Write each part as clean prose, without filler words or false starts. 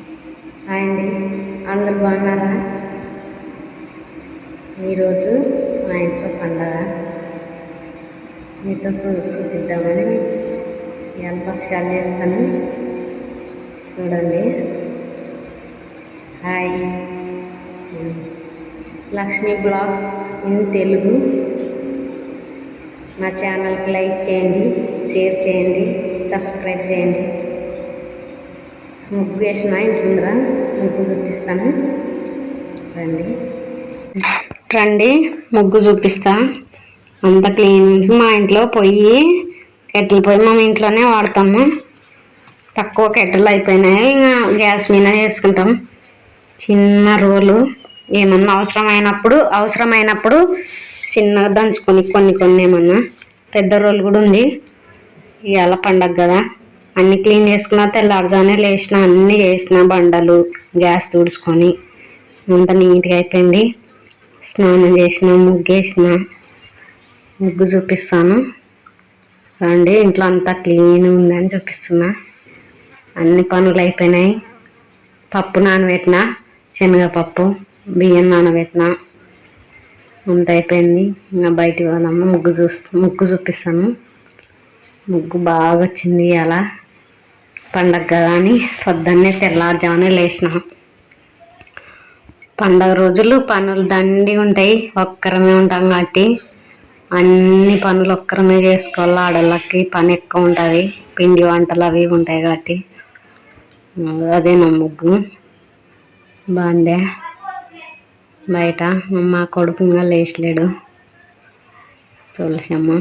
Hi అండి, అందరు బాగున్నారా? ఈరోజు మా ఇంట్లో పండగ మీతో చూపిద్దామని ఇవాళ భక్ష్యాలు చేస్తాను. చూడండి. Hi, Lakshmi blogs in Telugu. మా ఛానల్కి లైక్ చేయండి, షేర్ చేయండి, సబ్స్క్రైబ్ చేయండి. ముగ్గు వేసిన ఇంటుందిరా, ముగ్గు చూపిస్తాను. రండి ముగ్గు చూపిస్తా. అంత క్లీన్. మా ఇంట్లో పొయ్యి కెట్టెల పొయ్యి మా ఇంట్లోనే వాడతాము. తక్కువ కెట్టెలు అయిపోయినాయి, ఇంకా గ్యాస్ మీద వేసుకుంటాం. చిన్న రోలు ఏమన్నా అవసరమైనప్పుడు చిన్నగా దంచుకొని కొన్ని ఏమన్నా. పెద్ద రోలు కూడా ఉంది. ఇవాళ పండగ కదా, అన్నీ క్లీన్ చేసుకున్నా. తెల్లారుజానే లేచిన, అన్నీ చేసిన, బండలు గ్యాస్ తుడుచుకొని అంత నీట్గా అయిపోయింది. స్నానం చేసిన, ముగ్గేసిన. ముగ్గు చూపిస్తాను రండి. ఇంట్లో అంతా క్లీన్ ఉందని చూపిస్తున్నా. అన్ని పనులు అయిపోయినాయి. పప్పు నానబెట్టిన, శనగపప్పు, బియ్యం నానబెట్టిన, అంత అయిపోయింది. ఇంకా బయటికి పోదాము. ముగ్గు చూపిస్తాను. ముగ్గు బాగా వచ్చింది. అలా పండగ కదా అని పొద్దున్నే తెల్లారుజామునే లేచిన. పండగ రోజులు పనులు దండి ఉంటాయి. ఒక్కరమే ఉంటాం కాబట్టి అన్ని పనులు ఒక్కరమే చేసుకోవాలి. ఆడవాళ్ళకి పని ఎక్కువ ఉంటుంది. పిండి వంటలు అవి ఉంటాయి కాబట్టి. అదే నా ముగ్గు బాగుందే. బయట మా కొడుకు ఇంకా లేచలేడు. తులసమ్మ,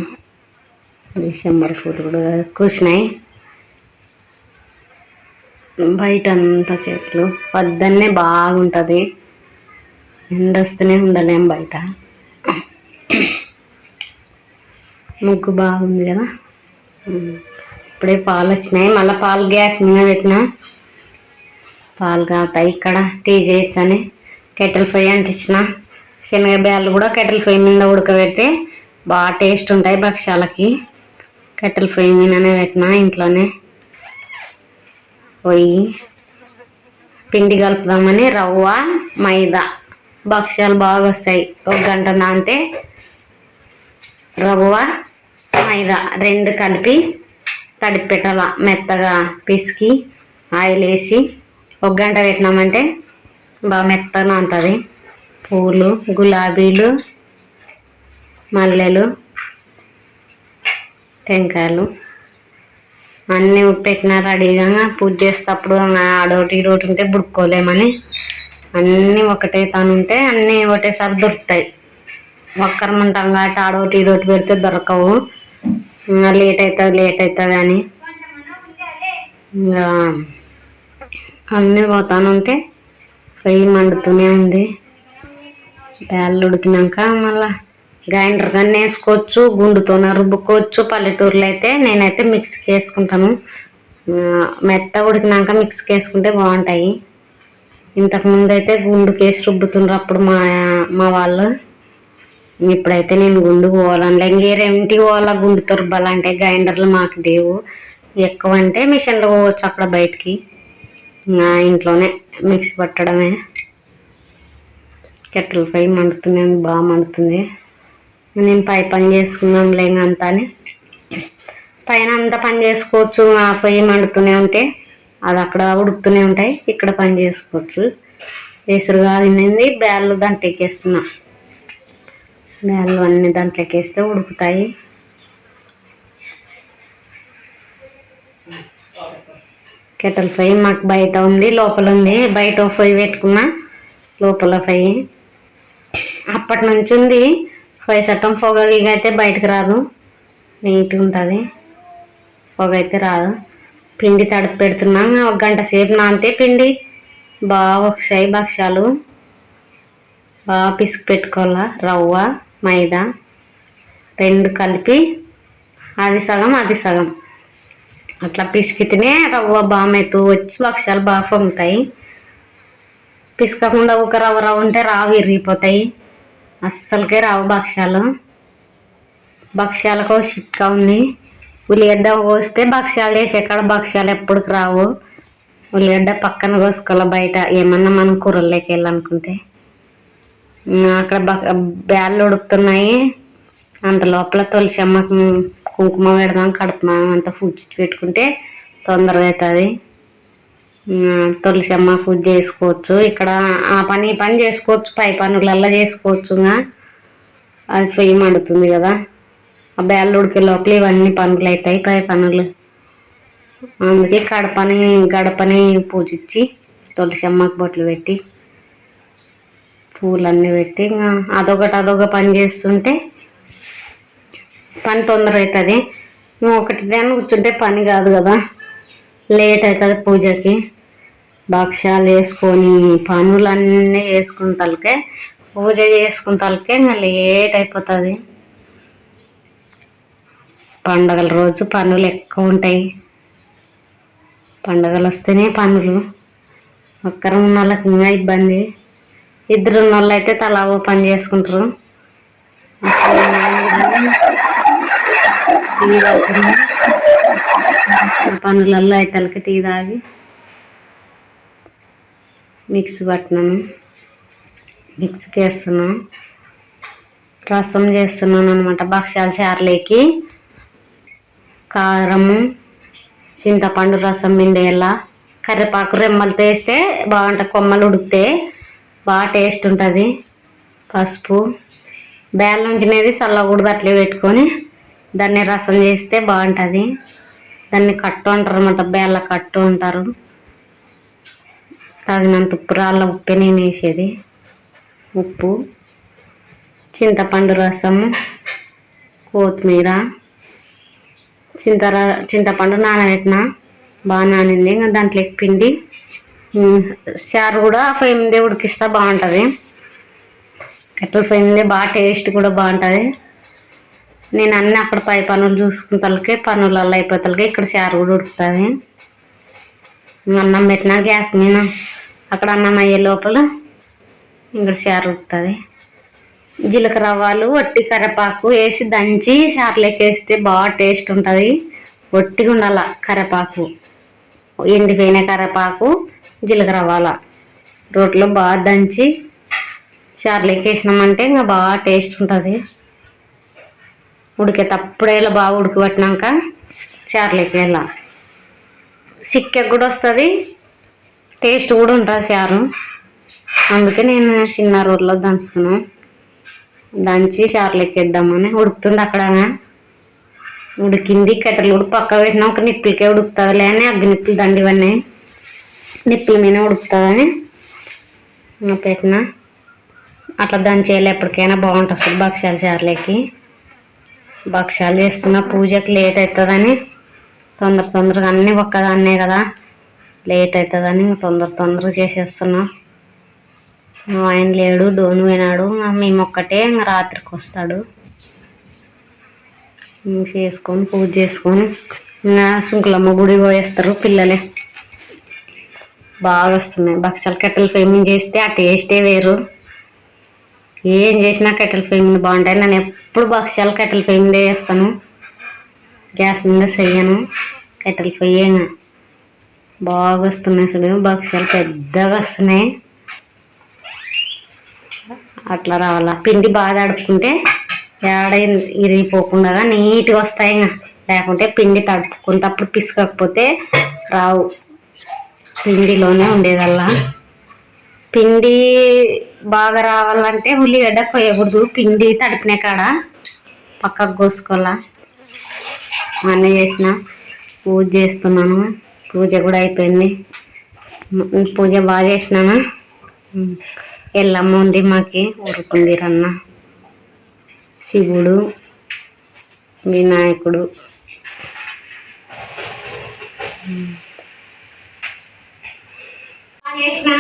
డిసెంబర్ ఫుడ్ కూడా కూర్చున్నాయి. బయట అంతా చెట్లు. పొద్దున్నే బాగుంటుంది. ఎండ వస్తూనే ఉండలేం బయట. ముగ్గు బాగుంది కదా. ఇప్పుడే పాలు వచ్చినాయి. మళ్ళీ పాలు గ్యాస్ మీద పెట్టిన. పాలు కాతాయి. ఇక్కడ టీ చేయొచ్చని కెటిల్ పొయ్యి అంటించిన. శనగ బ్యాళ్ళు కూడా కెటిల్ పొయ్యి మీద ఉడకబెడితే బాగా టేస్ట్ ఉంటాయి భక్ష్యాలకి. కెటిల్ పొయ్యి మీదనే పెట్టిన. ఇంట్లోనే పొయ్యి పిండి కలుపుదామని రవ్వ, మైదా భక్ష్యాలు బాగా వస్తాయి. 1 గంట నానితే రవ్వ, మైదా 2 కలిపి తడిపి పెట్టాల. మెత్తగా పిసికి ఆయిల్ వేసి 1 గంట పెట్టినామంటే బాగా మెత్తగా నానుతుంది. పూలు, గులాబీలు, మల్లెలు, టెంకాయలు అన్నీ పెట్టిన రెడీగా. పూజ చేసేటప్పుడు ఆడోటి ఈడోటి ఉంటే బుడుకోలేమని అన్నీ ఒకటే తానుంటే అన్నీ ఒకటేసారి దొరుకుతాయి. ఒక్కరం ఉంటాం కాబట్టి ఆడోటి ఈడోటి పెడితే దొరకవు. లేట్ అవుతుంది అని ఇంకా అన్నీ పోతానుంటే పొయ్యి మండుతూనే ఉంది. బ్యాళ్ళు ఉడికినాక మళ్ళీ గ్రైండర్ కానీ వేసుకోవచ్చు, గుండుతోనే రుబ్బుకోవచ్చు. పల్లెటూరులో అయితే నేనైతే మిక్సీకి వేసుకుంటాను. మెత్తగా ఉడికినాక మిక్సీకి వేసుకుంటే బాగుంటాయి. ఇంతకుముందు అయితే గుండుకేసి రుబ్బుతుండ్రు అప్పుడు మా వాళ్ళు. ఇప్పుడైతే నేను గుండుకు పోవాలని ఇంకేరేంటికి పోవాలా గుండుతో రుబ్బాలంటే. గ్రైండర్లు మాకు లేవు. ఎక్కువ అంటే మిషన్లో పోవచ్చు అక్కడ బయటికి. ఇంట్లోనే మిక్సీ పట్టడమే. కెటిల్ పొయ్యి మండుతూనే ఉంది, బాగా మండుతుంది. నేను పని చేసుకున్నాను లేంగంతా అని పైన అంతా పని చేసుకోవచ్చు. ఆ పొయ్యి మండుతూనే ఉంటే అది అక్కడ ఉడుకుతూనే ఉంటాయి, ఇక్కడ పని చేసుకోవచ్చు. ఎసురుగా తినింది. బ్యాళ్ళు దాంట్లోకి వేస్తున్నా. బ్యాళ్ళు అన్నీ దాంట్లోకి వేస్తే ఉడుకుతాయి. కెటిల్ పొయ్యి మాకు బయట ఉంది, లోపల ఉంది. బయట పొయ్యి పెట్టుకున్నా, లోపల పొయ్యి అప్పటి నుంచి ఉంది. పొయ్యి చట్టం పొగ అయితే బయటకు రాదు, నీట్గా ఉంటుంది. పొగ అయితే రాదు. పిండి తడిపి పెడుతున్నాం. 1 గంట సేపు నానితే పిండి బాగా వస్తాయి భక్ష్యాలు. బాగా పిసికి పెట్టుకోవాలా. రవ్వ, మైదా 2 కలిపి అది సగం అట్లా పిసికితేనే రవ్వ బాగా మెత్తు వచ్చి భక్ష్యాలు బాగా పొంగుతాయి. పిసకకుండా ఒక రవ్వ ఉంటే రావు, విరిగిపోతాయి. అస్సలకే రావు భక్ష్యాలు. భక్ష్యాలకు చిట్కా ఉంది. ఉల్లిగడ్డ పోస్తే భక్ష్యాలు చేసే కాడ భక్ష్యాలు ఎప్పటికి రావు. ఉల్లిగడ్డ పక్కన కోసుకోవాలి. బయట ఏమన్నా మనం కూరల్లోకి వెళ్ళాలనుకుంటే అక్కడ బ్యాళ్ళు ఉడుకుతున్నాయి. అంత లోపల తులసమ్మకు కుంకుమ పెడదాం, కడుపు అంతా పూజ పెట్టుకుంటే తొందరగా అవుతుంది. తులసమ్మ పూజ చేసుకోవచ్చు. ఇక్కడ ఆ పని ఈ పని చేసుకోవచ్చు, పై పనులల్లా చేసుకోవచ్చు. అది పొయ్యి మండుతుంది కదా, ఆ బ్యాళ్ళు ఉడికే లోపల ఇవన్నీ పనులు అవుతాయి, పై పనులు. అందుకే గడపని పూజించి తులసమ్మకు బొట్లు పెట్టి పూలన్నీ పెట్టి అదొక పని చేస్తుంటే పని తొందర అవుతుంది. ఒకటి దాన్ని కూర్చుంటే పని కాదు కదా, లేట్ అవుతుంది పూజకి. భక్ష్యాలు వేసుకొని పనులన్నీ వేసుకున్న తలకే పూజ చేసుకున్న తలకే ఇంకా లేట్ అయిపోతుంది. పండగల రోజు పనులు ఎక్కువ ఉంటాయి. పండగలు వస్తేనే పనులు. ఒక్కరు ఉన్న వాళ్ళకి ఇంకా ఇబ్బంది. ఇద్దరు ఉన్న వాళ్ళు అయితే తలా ఓ పని చేసుకుంటారు. టీ తాగుతున్నాం, పనులల్లో అయితలకి టీ తాగి మిక్సీ పట్టినాను, మిక్సీకి వేస్తున్నాను. రసం చేస్తున్నాను అనమాట. భక్ష్యాల చారులోకి కారము, చింతపండు రసం పిండేయాల, కరివేపాకు రెమ్మలతో వేస్తే బాగుంటుంది. కొమ్మలు ఉడికితే బాగా టేస్ట్ ఉంటుంది. పసుపు, బేళ్ళ నుంచినేది చల్లకూడదు, అట్లే పెట్టుకొని దాన్ని రసం చేస్తే బాగుంటుంది. దాన్ని కట్టు అంటారు అన్నమాట, బేళ్ళ కట్టు అంటారు. తగినంత ఉప్పు, రాళ్ళ ఉప్పే నేను వేసేది. ఉప్పు, చింతపండు రసము, కొత్తిమీర, చింతపండు నానబెట్టిన బాగా నానింది. ఇంకా దాంట్లోకి పిండి చారు కూడా పొయ్యి మీదే ఉడికిస్తే బాగుంటుంది. కట్టెల పొయ్యి మీదే బాగా టేస్ట్ కూడా బాగుంటుంది. నేను అన్నీ అక్కడ పై పనులు చూసుకుంటాకే పనులలో అయిపోతాకే ఇక్కడ చారు కూడా ఉడుకుతుంది. అన్నం పెట్టినా గ్యాస్ మీద, అక్కడ అన్నం అయ్యే లోపల ఇక్కడ చారు ఉడుకుతుంది. జీలకర్ర ఆవాలు, వట్టి కరివేపాకు వేసి దంచి చారులోకి వేస్తే బాగా టేస్ట్ ఉంటుంది. వట్టిగా ఉండాల కరివేపాకు, ఎండిపోయిన కరివేపాకు, జీలకర్ర ఆవాల రోట్లో బాగా దంచి చారులోకి వేసినామంటే ఇంకా బాగా టేస్ట్ ఉంటుంది. ఉడికేటప్పుడే బాగా ఉడికిపట్టినాక చారులోకి వేయాల. చిక్కగా కూడా వస్తుంది, టేస్ట్ కూడా ఉంటుంది చారు. అందుకే నేను చిన్న రోట్లో దంచుతున్నాను. దంచి చారులోకి వేద్దామని ఉడుకుతుంది. అక్కడ ఉడికింది. కట్టెలు కూడా పక్క పెట్టినా ఒక నిప్పులకే ఉడుకుతుందిలే అని అగ్గి నిప్పులు దండివన్నీ నిప్పుల మీద ఉడుకుతుందని పెట్టిన. అట్లా దంచేయాలి, ఎప్పటికైనా బాగుంటుంది భక్ష్యాల చారులోకి. భక్ష్యాలు చేస్తున్న పూజకి లేట్ అవుతుందని తొందరగా అన్నీ ఒక్కదాన్నే కదా, లేట్ అవుతుందని తొందరగా చేసేస్తున్నా. ఆయన లేడు, డోను పోయినాడు. మేము ఒక్కటే ఇంకా రాత్రికి వస్తాడు. చేసుకొని పూజ చేసుకొని ఇంకా శుంకులమ్మ గుడి పోయేస్తారు పిల్లలే. బాగా వస్తున్నాయి భక్ష్యాలు. కట్టెల పొయ్యి మీద చేస్తే ఆ టేస్టే వేరు. ఏం చేసినా కట్టెల పొయ్యి మీద బాగుంటాయి. నేను ఎప్పుడు భక్ష్యాలు కట్టెల పొయ్యి మీదే చేస్తాను, గ్యాస్ మీద చెయ్యను. కట్టెల పొయ్యి బాగా వస్తున్నాయి చూడు, భక్ష్యాలు పెద్దగా వస్తున్నాయి. అట్లా రావాలా. పిండి బాగా తడుపుకుంటే ఏడ ఇరిగిపోకుండా నీట్గా వస్తాయి. లేకుంటే పిండి తడుపుకుంటప్పుడు పిసుకపోతే రావు. పిండిలోనే ఉండేదల్లా. పిండి బాగా రావాలంటే ఉల్లిగడ్డ కొయ్యకూడదు. పిండి తడిపిన కాడ పక్కకు కోసుకోవాలా. అన్నీ చేసిన పూజ చేస్తున్నాను. పూజ కూడా అయిపోయింది. పూజ బాగా చేసినాను. ఎల్లమ్మ ఉంది మాకి, ఊరుకుంది రన్న, శివుడు, వినాయకుడు. చేసిన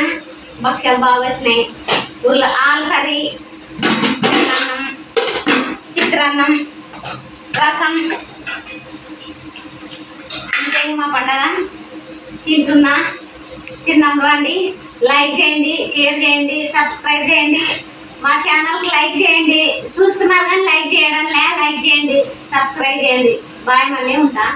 భక్ష్యాలు బాగా వచ్చినాయి. ఆలు కర్రీ, అన్నం, చిత్రాన్నం, రసం. అంతే మా పండగ. తిన్నాం రండి. లైక్ చేయండి, షేర్ చేయండి, సబ్స్క్రైబ్ చేయండి. మా ఛానల్కి లైక్ చేయండి. చూస్తున్నారు కానీ లైక్ చేయండి, సబ్స్క్రైబ్ చేయండి. బాయ్, మళ్ళీ ఉంటా.